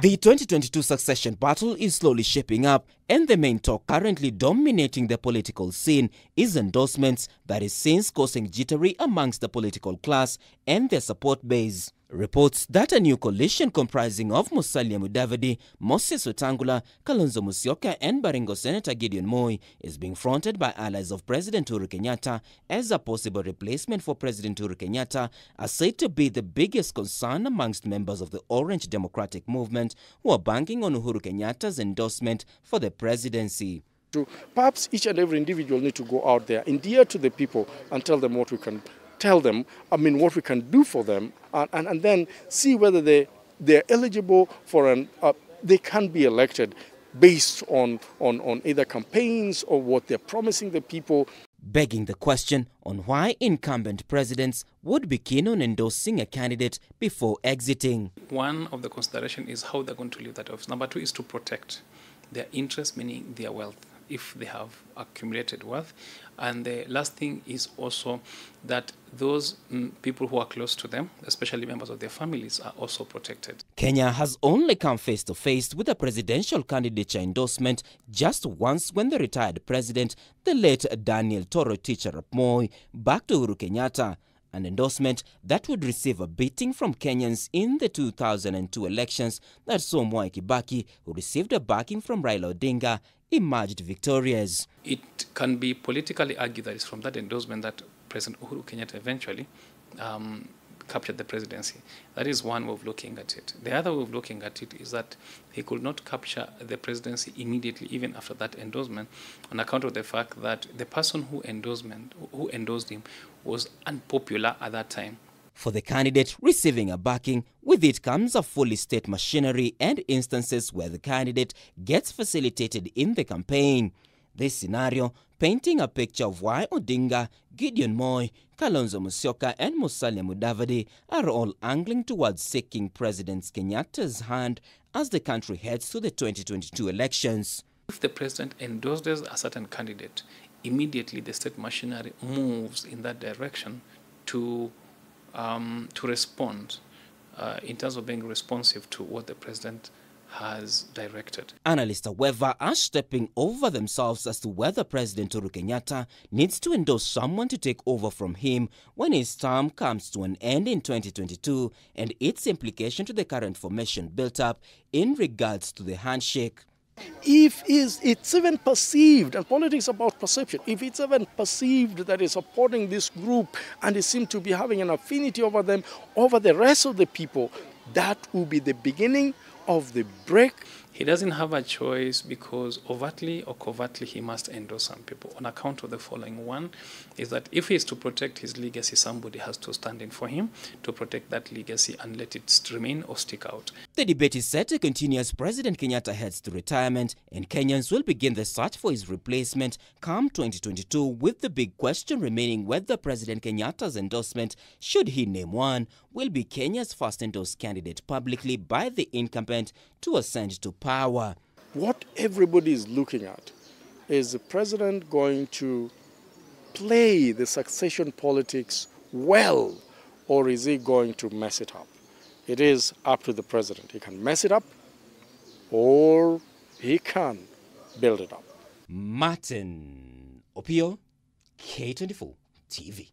The 2022 succession battle is slowly shaping up, and the main talk currently dominating the political scene is endorsements that is since causing jittery amongst the political class and their support base. Reports that a new coalition comprising of Musalia Mudavadi, Moses Wetangula, Kalonzo Musyoka and Baringo Senator Gideon Moi is being fronted by allies of President Uhuru Kenyatta as a possible replacement for President Uhuru Kenyatta are said to be the biggest concern amongst members of the Orange Democratic Movement who are banking on Uhuru Kenyatta's endorsement for the presidency. Perhaps each and every individual need to go out there, endear to the people and tell them what we can tell them, what we can do for them, and then see whether they're eligible for they can be elected based on either campaigns or what they're promising the people. Begging the question on why incumbent presidents would be keen on endorsing a candidate before exiting. One of the considerations is how they're going to leave that office. Number two is to protect their interest, meaning their wealth, if they have accumulated wealth. And the last thing is also that those people who are close to them, especially members of their families, are also protected. Kenya has only come face to face with a presidential candidature endorsement just once when the retired president, the late Daniel Toroitich arap Moi, backed Uhuru Kenyatta, an endorsement that would receive a beating from Kenyans in the 2002 elections that saw Mwai Kibaki, who received a backing from Raila Odinga, emerged victorious. It can be politically argued that it's from that endorsement that President Uhuru Kenyatta eventually captured the presidency. That is one way of looking at it. The other way of looking at it is that he could not capture the presidency immediately, even after that endorsement, on account of the fact that the person who endorsed him was unpopular at that time. For the candidate receiving a backing, with it comes a fully state machinery and instances where the candidate gets facilitated in the campaign. This scenario painting a picture of why Odinga, Gideon Moi, Kalonzo Musyoka and Musalia Mudavadi are all angling towards seeking President Kenyatta's hand as the country heads to the 2022 elections. If the president endorses a certain candidate, immediately the state machinery moves in that direction to respond in terms of being responsive to what the president has directed. Analysts, however, are stepping over themselves as to whether President Uhuru Kenyatta needs to endorse someone to take over from him when his term comes to an end in 2022 and its implication to the current formation built up in regards to the handshake. If it's even perceived, and politics about perception, if it's even perceived that is supporting this group and they seem to be having an affinity over them, over the rest of the people, that will be the beginning of the break. He doesn't have a choice because overtly or covertly he must endorse some people on account of the following. One is that if he is to protect his legacy, somebody has to stand in for him to protect that legacy and let it remain or stick out. The debate is set to continue as President Kenyatta heads to retirement, and Kenyans will begin the search for his replacement come 2022, with the big question remaining whether President Kenyatta's endorsement, should he name one, will be Kenya's first endorsed candidate publicly by the incumbent to ascend to power. What everybody is looking at is the president going to play the succession politics well, or is he going to mess it up? It is up to the president. He can mess it up or he can build it up. Martin Opio, K24 TV.